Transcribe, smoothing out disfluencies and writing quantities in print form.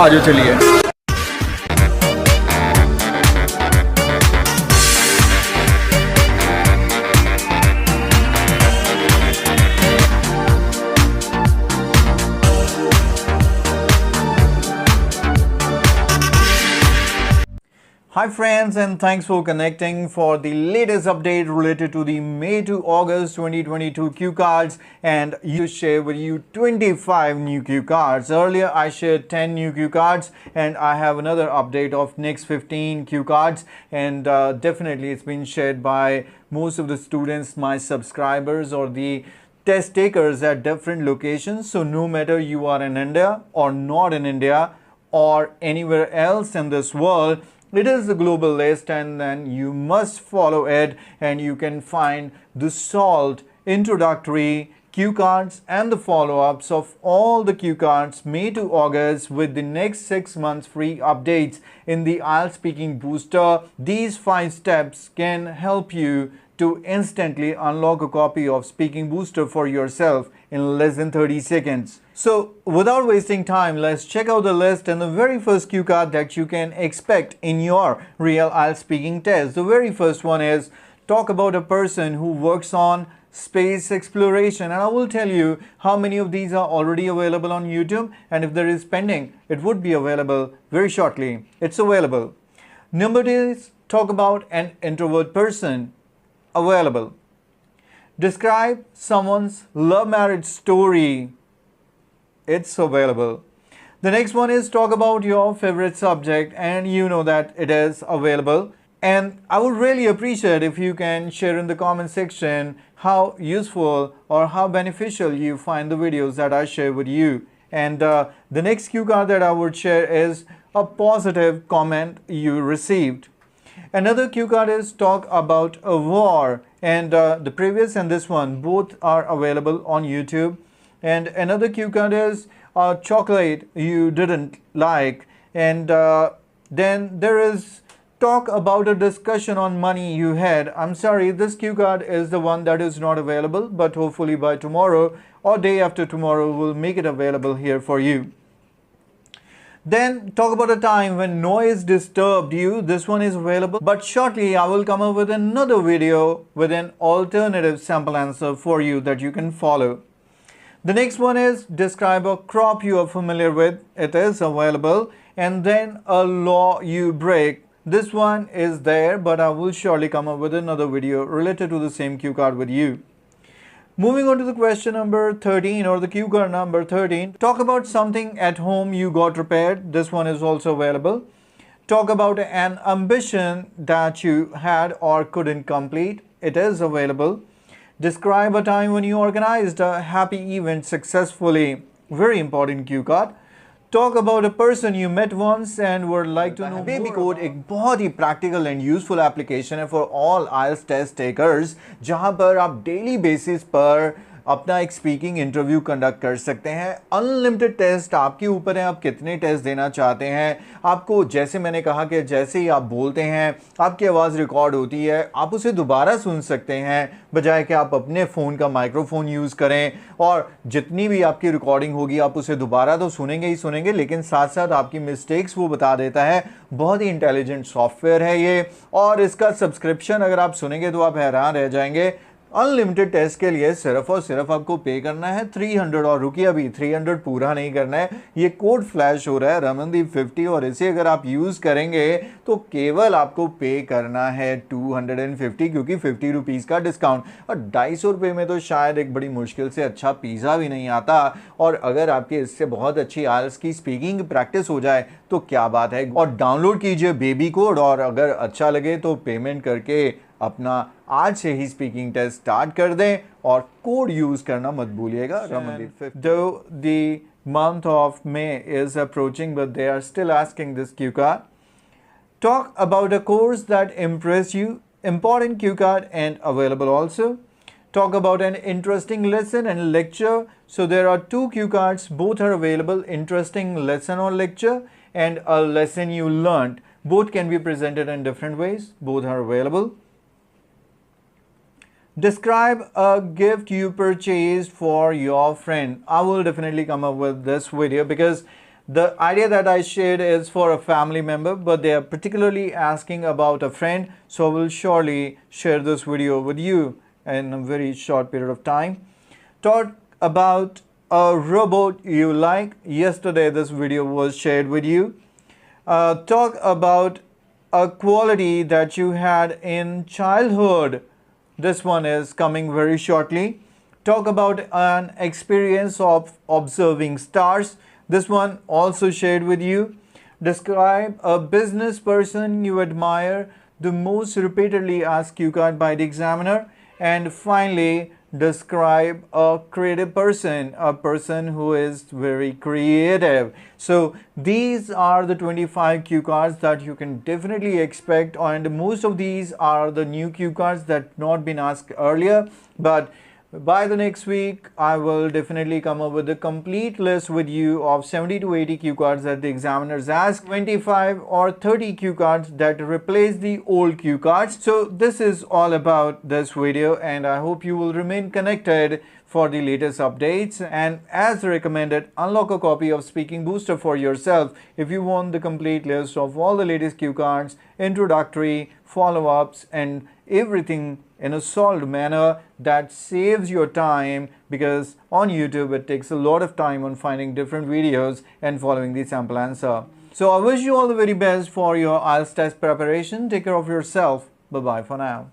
आज चलिए। Hi friends, and thanks for connecting for the latest update related to the May to August 2022 Qcards, and you share with you 25 new Qcards. Earlier I shared 10 new Qcards and I have another update of next 15 Qcards, and definitely it's been shared by most of the students, my subscribers or the test takers at different locations. So no matter you are in India or not in India or anywhere else in this world, it is a global list, and then you must follow it, and you can find the solved introductory Qcards and the follow-ups of all the Qcards May to August with the next 6 months free updates in the IELTS Speaking Booster. These 5 steps can help you to instantly unlock a copy of Speaking Booster for yourself in less than 30 seconds. So without wasting time, let's check out the list, and the very first Qcard that you can expect in your real IELTS speaking test. The very first one is talk about a person who works on space exploration, and I will tell you how many of these are already available on YouTube, and if there is pending, it would be available very shortly. It's available. Number 2 is talk about an introvert person. Available. Describe someone's love marriage story. It's available. The next one is talk about your favorite subject, and you know that it is available. And I would really appreciate if you can share in the comment section how useful or how beneficial you find the videos that I share with you. And the next cue card that I would share is a positive comment you received. Another cue card is talk about a war, and the previous and this one both are available on YouTube. And another cue card is chocolate you didn't like, and then there is talk about a discussion on money you had. I'm sorry, this cue card is the one that is not available, but hopefully by tomorrow or day after tomorrow we'll make it available here for you. Then talk about a time when noise disturbed you. This one is available, but shortly I will come up with another video with an alternative sample answer for you that you can follow. The next one is describe a crop you are familiar with. It is available. And then a law you break. This one is there, but I will surely come up with another video related to the same cue card with you. Moving on to the question number 13, or the cue card number 13. Talk about something at home you got repaired. This one is also available. Talk about an ambition that you had or couldn't complete. It is available. Describe a time when you organized a happy event successfully. Very important cue card. Talk about a person you met once and would like to know BabyCode एक बहुत ही practical and useful application है for all IELTS test takers, जहां पर आप daily basis पर अपना एक स्पीकिंग इंटरव्यू कंडक्ट कर सकते हैं। अनलिमिटेड टेस्ट आपके ऊपर है, आप कितने टेस्ट देना चाहते हैं। आपको जैसे मैंने कहा कि जैसे ही आप बोलते हैं आपकी आवाज़ रिकॉर्ड होती है, आप उसे दोबारा सुन सकते हैं बजाय कि आप अपने फ़ोन का माइक्रोफोन यूज़ करें, और जितनी भी आपकी रिकॉर्डिंग होगी आप उसे दोबारा तो सुनेंगे ही सुनेंगे, लेकिन साथ साथ आपकी मिस्टेक्स वो बता देता है। बहुत ही इंटेलिजेंट सॉफ्टवेयर है ये, और इसका सब्सक्रिप्शन अगर आप सुनेंगे तो आप हैरान रह जाएंगे। अनलिमिटेड टेस्ट के लिए सिर्फ और सिर्फ आपको पे करना है 300, और रुकिए अभी 300 पूरा नहीं करना है, ये कोड फ्लैश हो रहा है रमनदीप 50, और इसे अगर आप यूज़ करेंगे तो केवल आपको पे करना है 250, क्योंकि 50 रुपीज़ का डिस्काउंट, और 250 रुपये में तो शायद एक बड़ी मुश्किल से अच्छा पिज़्ज़ा भी नहीं आता। और अगर आपके इससे बहुत अच्छी आइल्स की स्पीकिंग प्रैक्टिस हो जाए तो क्या बात है। और डाउनलोड कीजिए बेबी कोड, और अगर अच्छा लगे तो पेमेंट करके अपना आज से ही स्पीकिंग टेस्ट स्टार्ट कर दें, और कोड यूज करना मत भूलिएगा। Ramandeep, though the month of May is approaching, but they are still asking this cue card. Talk about a course that impressed you. Important cue card and available also. Talk about an interesting lesson and lecture. So there are 2 cue cards, both are available. Interesting lesson or lecture, and a lesson you learned. Both can be presented in different ways. Both are available. Describe a gift you purchased for your friend. I will definitely come up with this video because The idea that I shared is for a family member, but they are particularly asking about a friend, so I will surely share this video with you in a very short period of time. Talk about a robot you like. Yesterday this video was shared with you. Talk about a quality that you had in childhood. This one is coming very shortly. Talk about an experience of observing stars. This one also shared with you. Describe a business person you admire, the most repeatedly asked Q card by the examiner. And finally, describe a creative person, a person who is very creative. So these are the 25 Q cards that you can definitely expect, and most of these are the new Q cards that not been asked earlier. But by the next week, I will definitely come up with a complete list with you of 70 to 80 Q cards that the examiners ask, 25 or 30 Q cards that replace the old Q cards. So this is all about this video, and I hope you will remain connected for the latest updates. And as recommended, unlock a copy of Speaking Booster for yourself if you want the complete list of all the latest Q cards, introductory, follow-ups, and everything in a solved manner that saves your time, because on YouTube it takes a lot of time on finding different videos and following the sample answer. So I wish you all the very best for your IELTS test preparation. Take care of yourself. Bye-bye for now.